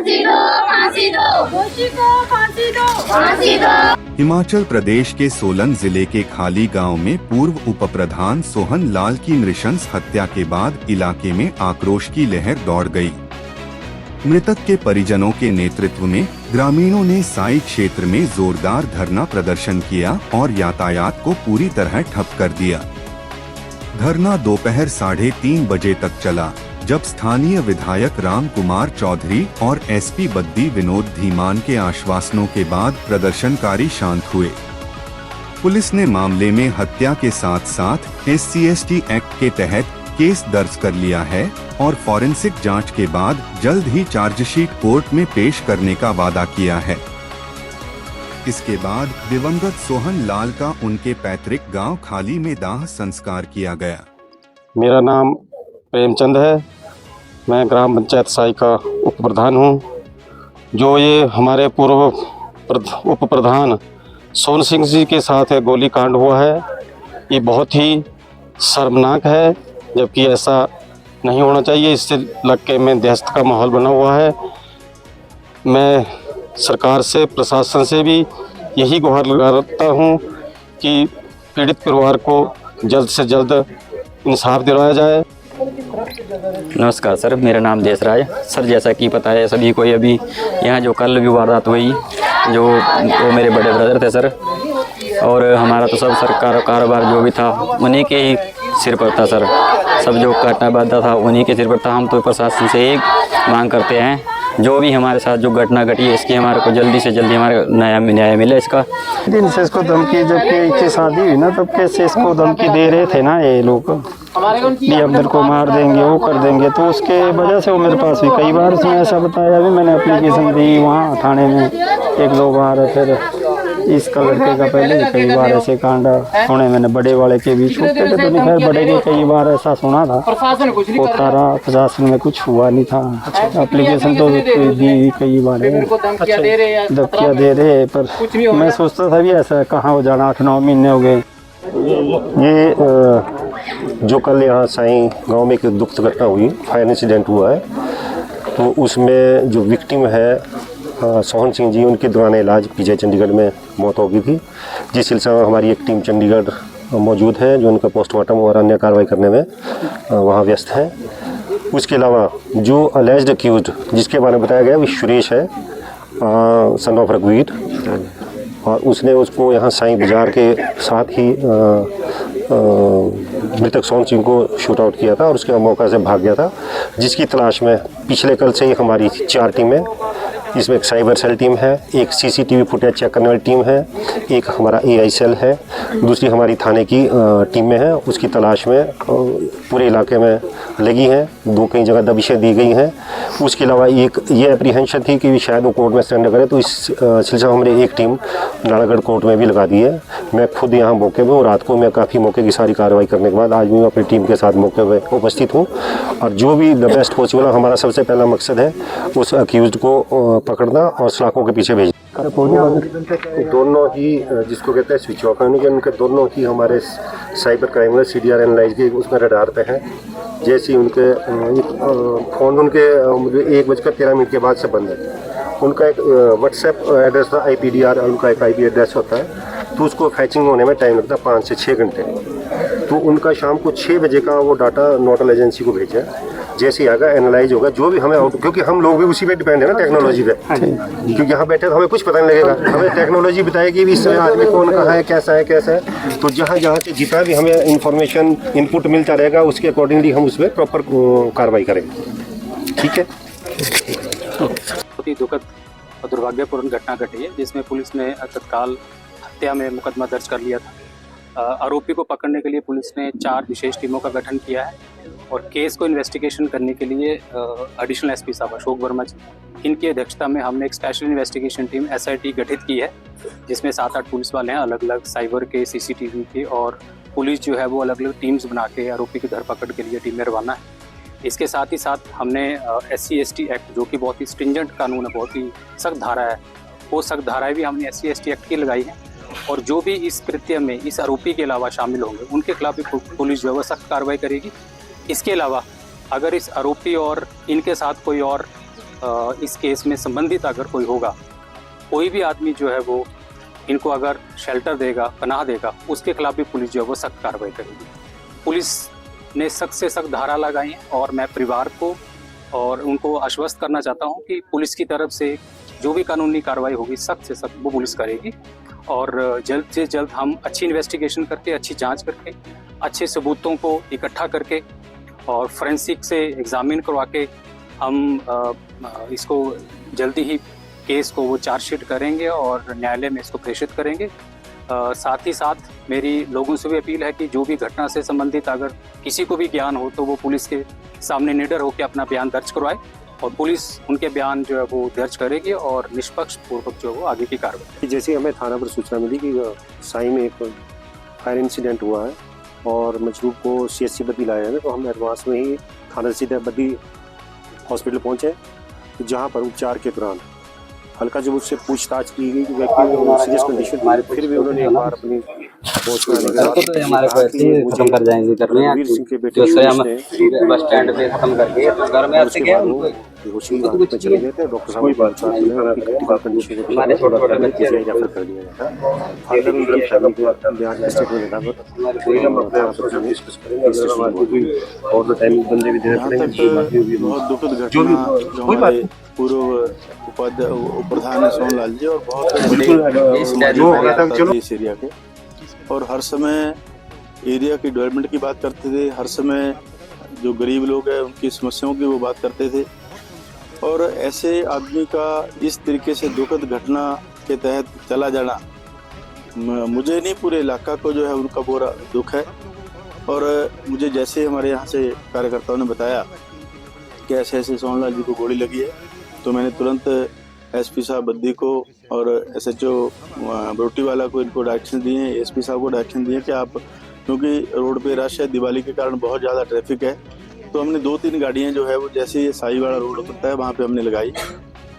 फांसी दो, फांसी दो, दोषी को फांसी दो, फांसी दो। हिमाचल प्रदेश के सोलन जिले के खाली गांव में पूर्व उपप्रधान सोहन लाल की नृशंस हत्या के बाद इलाके में आक्रोश की लहर दौड़ गई। मृतक के परिजनों के नेतृत्व में ग्रामीणों ने साई क्षेत्र में जोरदार धरना प्रदर्शन किया और यातायात को पूरी तरह ठप कर दिया। धरना दोपहर 3:30 बजे तक चला, जब स्थानीय विधायक राम कुमार चौधरी और एसपी बद्दी विनोद धीमान के आश्वासनों के बाद प्रदर्शनकारी शांत हुए। पुलिस ने मामले में हत्या के साथ साथ SC/ST एक्ट के तहत केस दर्ज कर लिया है और फॉरेंसिक जांच के बाद जल्द ही चार्जशीट कोर्ट में पेश करने का वादा किया है। इसके बाद दिवंगत सोहन लाल का उनके पैतृक गांव खाली में दाह संस्कार किया गया। मेरा नाम प्रेमचंद है, मैं ग्राम पंचायत साई का उप प्रधान हूँ। जो ये हमारे पूर्व उप प्रधान सोहन सिंह जी के साथ गोली कांड हुआ है, ये बहुत ही शर्मनाक है, जबकि ऐसा नहीं होना चाहिए। इससे इलाके में दहशत का माहौल बना हुआ है। मैं सरकार से, प्रशासन से भी यही गुहार लगाता हूँ कि पीड़ित परिवार को जल्द से जल्द इंसाफ दिलाया जाए। नमस्कार सर, मेरा नाम देशराज। सर, जैसा कि पता है सभी को, अभी यहाँ जो कल भी वारदात हुई, जो वो मेरे बड़े ब्रदर थे सर, और हमारा तो सब सरकार कारोबार जो भी था उन्हीं के ही सिर पर था सर। सब जो घटना बाधा था उन्हीं के सिर पर था। हम तो प्रशासन से एक मांग करते हैं, जो भी हमारे साथ जो घटना घटी है इसकी हमारे को जल्दी से जल्दी हमारे न्याय मिले। इसका दिन से इसको धमकी, जबकि इसकी शादी हुई ना तब कैसे इसको धमकी दे रहे थे ना ये लोग, ये अब्दुल को मार देंगे, वो कर देंगे। तो उसके वजह से वो मेरे पास भी कई बार उसने ऐसा बताया। भी मैंने एप्लीकेशन दी वहाँ थाने में 1-2 बार, फिर इसका लड़के का पहले कई बार ऐसे कांड सुने मैंने। बड़े वाले के भी, छोटे के तो नहीं, खैर बड़े के कई बार ऐसा सुना था, होता रहा। प्रशासन में कुछ हुआ नहीं था। एप्लीकेशन तो दी कई बार, धमकियाँ दे रहे, पर मैं सोचता था भी ऐसा कहाँ हो जाना, 8-9 महीने हो गए। ये जो कल यहाँ साई गांव में एक दुखद घटना हुई, फायर इंसिडेंट हुआ है, तो उसमें जो विक्टिम है सोहन सिंह जी, उनके दौरान इलाज PGI चंडीगढ़ में मौत हो गई थी। जिस सिलसिले में हमारी एक टीम चंडीगढ़ मौजूद है, जो उनका पोस्टमार्टम और अन्य कार्रवाई करने में वहाँ व्यस्त है। उसके अलावा जो अलेज्ड अक्यूज्ड, जिसके बारे में बताया गया, वो सुरेश है, सन ऑफ रघुवीर, और उसने उसको यहाँ साई बाजार के साथ ही मृतक सोहन सिंह को शूट आउट किया था और उसके मौका से भाग गया था, जिसकी तलाश में पिछले कल से ही हमारी 4 टीमें, इसमें एक साइबर सेल टीम है, एक CCTV फुटेज चेक करने वाली टीम है, एक हमारा AI सेल है, दूसरी हमारी थाने की टीमें हैं। उसकी तलाश में पूरे इलाके में लगी हैं। 2 कई जगह दबिशें दी गई हैं। उसके अलावा एक ये एप्रीहेंशन थी कि शायद वो कोर्ट में सरेंडर करे, तो इस सिलसिले में हमने एक टीम नालागढ़ कोर्ट में भी लगा दी है। मैं खुद यहाँ मौके पर हूँ। रात को मैं काफ़ी मौके की सारी कार्रवाई करने के बाद आज भी मैं अपनी टीम के साथ मौके पर उपस्थित हूँ, और जो भी द बेस्ट पॉसिबल, हमारा सबसे पहला मकसद है उस अक्यूज्ड को पकड़ना और सलाखों के पीछे भेजना। दोनों ही जिसको कहते हैं स्विच ऑफ, यानी कि उनके दोनों ही हमारे साइबर क्राइम CDR एनालाइज के उसमें रडार पे हैं। जैसे ही उनके फ़ोन उनके 1:13 के बाद से बंद है। उनका एक व्हाट्सएप एड्रेस था, IPDR, उनका एक IP एड्रेस होता है, तो उसको फैचिंग होने में टाइम लगता है 5 से 6 घंटे। तो उनका शाम को 6 बजे का वो डाटा नोडल एजेंसी को भेजा है। जैसे ही आएगा एनालाइज होगा, जो भी हमें क्योंकि हम लोग भी उसी पे डिपेंड है ना, टेक्नोलॉजी पे, क्योंकि यहाँ बैठे तो हमें कुछ पता नहीं लगेगा। हमें टेक्नोलॉजी बताएगी भी इस समय आदमी कौन कहाँ है, कैसा है। तो जहाँ से जितना भी हमें इंफॉर्मेशन इनपुट मिलता रहेगा, उसके अकॉर्डिंगली हम उसमें प्रॉपर कार्रवाई करेंगे। ठीक है। बहुत ही दुखद और दुर्भाग्यपूर्ण घटना घटी है, जिसमें पुलिस ने तत्काल हत्या में मुकदमा दर्ज कर लिया था। आरोपी को पकड़ने के लिए पुलिस ने 4 विशेष टीमों का गठन किया है और केस को इन्वेस्टिगेशन करने के लिए एडिशनल SP साहब अशोक वर्मा जी, इनकी अध्यक्षता में हमने एक स्पेशल इन्वेस्टिगेशन टीम SIT गठित की है, जिसमें 7-8 पुलिस वाले हैं, अलग अलग साइबर के, CCTV के, और पुलिस जो है वो अलग अलग टीम्स बना के आरोपी की धरपकड़ के लिए टीमें रवाना है। इसके साथ ही साथ हमने SC/ST एक्ट, जो कि बहुत ही स्ट्रिंजेंट कानून है, बहुत ही सख्त धारा है, वो सख्त धाराएँ भी हमने SC/ST एक्ट की लगाई हैं, और जो भी इस कृत्य में इस आरोपी के अलावा शामिल होंगे उनके खिलाफ भी पुलिस जो है वो सख्त कार्रवाई करेगी। इसके अलावा अगर इस आरोपी और इनके साथ कोई और इस केस में संबंधित अगर कोई होगा, कोई भी आदमी जो है वो इनको अगर शेल्टर देगा, पनाह देगा, उसके खिलाफ भी पुलिस जो है वो सख्त कार्रवाई करेगी। पुलिस ने सख्त से सख्त धारा लगाई है और मैं परिवार को और उनको आश्वस्त करना चाहता हूं कि पुलिस की तरफ से जो भी कानूनी कार्रवाई होगी सख्त से सख्त वो पुलिस करेगी और जल्द से जल्द हम अच्छी इन्वेस्टिगेशन करके, अच्छी जांच करके, अच्छे सबूतों को इकट्ठा करके और फोरेंसिक से एग्जामिन करवा के हम इसको जल्दी ही केस को वो चार्जशीट करेंगे और न्यायालय में इसको प्रेषित करेंगे। साथ ही साथ मेरी लोगों से भी अपील है कि जो भी घटना से संबंधित अगर किसी को भी ज्ञान हो तो वो पुलिस के सामने निडर होकर अपना बयान दर्ज करवाए और पुलिस उनके बयान जो है वो दर्ज करेगी और निष्पक्ष पूर्वक जो है वो आगे की कार्रवाई। जैसे हमें थाना पर सूचना मिली कि साई में एक फायर इंसिडेंट हुआ है और मजरूब को CHC बद्दी लाया है, तो हम एडवांस में ही थाना सीधे बद्दी हॉस्पिटल पहुँचे, जहाँ पर उपचार के दौरान हल्का जब उससे पूछताछ की गई कि व्यक्ति सीरियस कंडीशन थी, फिर भी उन्होंने एक बार अपनी पहुंच में हमारे को ऐसे ही खत्म कर जाएंगे करने वीर सिंह के बेटे जो हम बस स्टैंड पे खत्म करके घर में आते गए बेहोशी हालत में चले गए थे। डॉक्टर साहब क्रिटिकल कंडीशन को हमारे छोटे-छोटे बच्चे रेफर कर दिया गया था। फादर उनकी फैमिली को बयान स्टेटमेंट देना और टाइम बंदे भी देने पड़ेंगे। बहुत दुखद घटना जो हमारे पूर्व प्रधान है सोहनलाल जी और बहुत इस एरिया के, और हर समय एरिया की डेवलपमेंट की बात करते थे, हर समय जो गरीब लोग हैं उनकी समस्याओं की वो बात करते थे। और ऐसे आदमी का इस तरीके से दुखद घटना के तहत चला जाना मुझे नहीं, पूरे इलाका को जो है उनका पूरा दुख है। और मुझे जैसे हमारे यहाँ से कार्यकर्ताओं ने बताया कि ऐसे ऐसे सोहनलाल जी को गोली लगी है, तो मैंने तुरंत SP साहब बद्दी को और SHO बरोटीवाला को इनको डायरेक्शन दिए हैं, SP साहब को डायरेक्शन दिए कि आप, क्योंकि रोड पे रश है, दिवाली के कारण बहुत ज़्यादा ट्रैफिक है, तो हमने 2-3 गाड़ियाँ जो है वो जैसे ये साई वाला रोड होता है वहाँ पे हमने लगाई।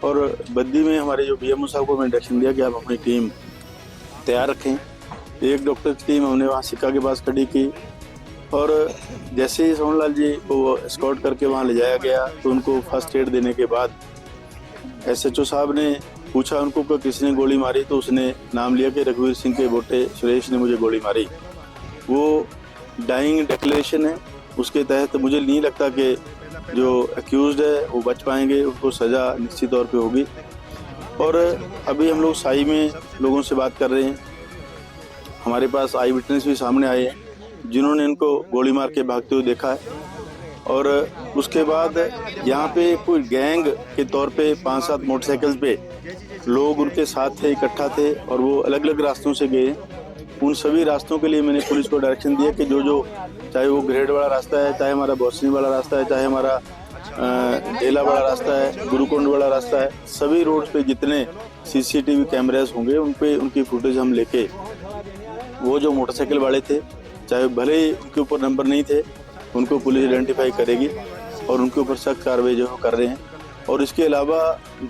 और बद्दी में हमारे जो BMO साहब को मैंने डायरेक्शन दिया कि आप अपनी टीम तैयार रखें। एक डॉक्टर की टीम हमने वहाँ सिक्का के पास खड़ी की और जैसे ही सोहनलाल जी को एस्कॉर्ट करके वहाँ ले जाया गया तो उनको फर्स्ट एड देने के बाद SHO साहब ने पूछा उनको कि किसने गोली मारी, तो उसने नाम लिया कि रघुवीर सिंह के बेटे सुरेश ने मुझे गोली मारी। वो डाइंग डिक्लेरेशन है, उसके तहत मुझे नहीं लगता कि जो एक्यूज्ड है वो बच पाएंगे, उनको सज़ा निश्चित तौर पे होगी। और अभी हम लोग साई में लोगों से बात कर रहे हैं, हमारे पास आई विटनेस भी सामने आए हैं जिन्होंने इनको गोली मार के भागते हुए देखा है। और उसके बाद यहाँ पे कोई गैंग के तौर पे 5-7 मोटरसाइकिल पे लोग उनके साथ थे, इकट्ठा थे और वो अलग अलग रास्तों से गए। उन सभी रास्तों के लिए मैंने पुलिस को डायरेक्शन दिया कि जो चाहे वो ग्रेड वाला रास्ता है, चाहे हमारा बौसनी वाला रास्ता है, चाहे हमारा डेला वाला रास्ता है, गुरुकुंड वाला रास्ता है, सभी रोड पे जितने CCTV कैमरास होंगे उन पे उनकी फुटेज हम लेके वो जो मोटरसाइकिल वाले थे, चाहे भले ही उनके ऊपर नंबर नहीं थे, उनको पुलिस आइडेंटिफाई करेगी और उनके ऊपर सख्त कार्रवाई जो कर रहे हैं। और इसके अलावा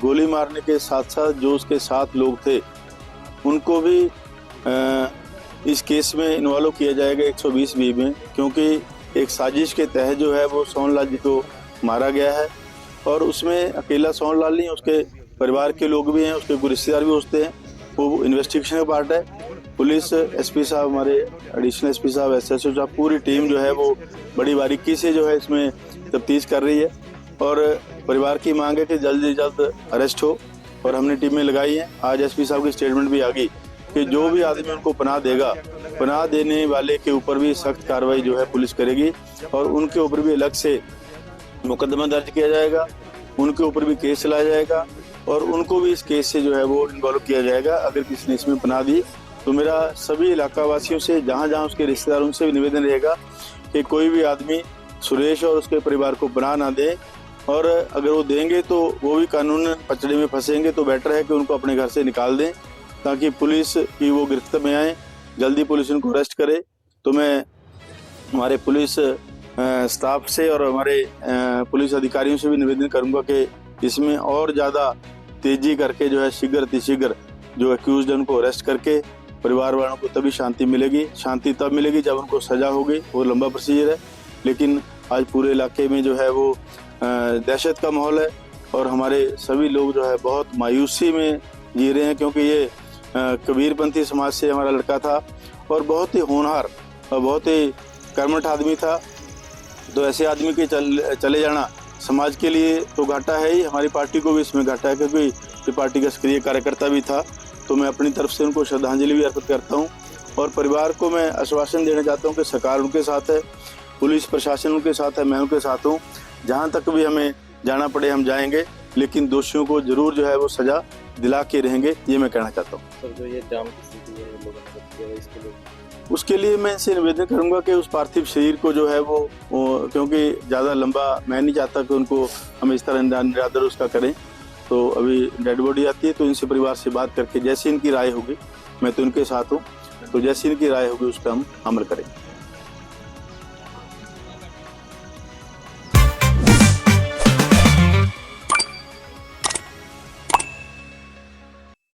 गोली मारने के साथ साथ जो उसके साथ लोग थे उनको भी इस केस में इन्वॉल्व किया जाएगा 120B में, क्योंकि एक साजिश के तहत जो है वो सोहनलाल जी को मारा गया है। और उसमें अकेला सोहनलाल नहीं, उसके परिवार के लोग भी हैं, उसके कुछ रिश्तेदार भी होते हैं, वो इन्वेस्टिगेशन का पार्ट है। पुलिस SP साहब, हमारे एडिशनल SP साहब, SHO साहब, पूरी टीम जो है वो बड़ी बारीकी से जो है इसमें तफ्तीश कर रही है और परिवार की मांग है कि जल्द से जल्द अरेस्ट हो। और हमने टीमें लगाई हैं। आज SP साहब की स्टेटमेंट भी आ गई कि जो भी आदमी उनको पनाह देगा, पनाह देने वाले के ऊपर भी सख्त कार्रवाई जो है पुलिस करेगी और उनके ऊपर भी अलग से मुकदमा दर्ज किया जाएगा, उनके ऊपर भी केस चलाया जाएगा और उनको भी इस केस से जो है वो इन्वॉल्व किया जाएगा अगर किसी ने इसमें पनाह दी। तो मेरा सभी इलाका वासियों से, जहाँ जहाँ उसके रिश्तेदार, उनसे भी निवेदन रहेगा कि कोई भी आदमी सुरेश और उसके परिवार को पनाह ना दे, और अगर वो देंगे तो वो भी कानून पचड़े में फंसेंगे, तो बेटर है कि उनको अपने घर से निकाल दें ताकि पुलिस की वो गिरफ्त में आए, जल्दी पुलिस उनको अरेस्ट करे। तो मैं हमारे पुलिस स्टाफ से और हमारे पुलिस अधिकारियों से भी निवेदन करूंगा कि इसमें और ज़्यादा तेजी करके जो है शीघ्र अतिशीघ्र जो एक्यूज्ड है उनको अरेस्ट करके परिवार वालों को तभी शांति मिलेगी। शांति तब मिलेगी जब उनको सज़ा होगी, वो लंबा प्रोसीजर है। लेकिन आज पूरे इलाके में जो है वो दहशत का माहौल है, और हमारे सभी लोग जो है बहुत मायूसी में जी रहे हैं, क्योंकि ये कबीरपंथी समाज से हमारा लड़का था और बहुत ही होनहार और बहुत ही कर्मठ आदमी था। तो ऐसे आदमी के चले जाना समाज के लिए तो घाटा है ही, हमारी पार्टी को भी इसमें घाटा है, क्योंकि ये पार्टी का सक्रिय कार्यकर्ता भी था। तो मैं अपनी तरफ से उनको श्रद्धांजलि भी अर्पित करता हूँ और परिवार को मैं आश्वासन देना चाहता हूँ कि सरकार उनके साथ है, पुलिस प्रशासन उनके साथ है, मैं उनके साथ हूँ। जहाँ तक भी हमें जाना पड़े हम जाएंगे, लेकिन दोषियों को जरूर जो है वो सजा दिला के रहेंगे, ये मैं कहना चाहता हूँ। सर, जो ये जाम की स्थिति है लोगों ने किया है, इसके लिए उसके लिए मैं इनसे निवेदन करूंगा कि उस पार्थिव शरीर को जो है वो क्योंकि ज़्यादा लंबा मैं नहीं चाहता कि उनको हम इस तरह निरादर उसका करें। तो अभी डेड बॉडी आती है तो इनसे परिवार से बात करके जैसी इनकी राय होगी, मैं तो इनके साथ हूँ, तो जैसी इनकी राय होगी उस पर हम अमल करेंगे।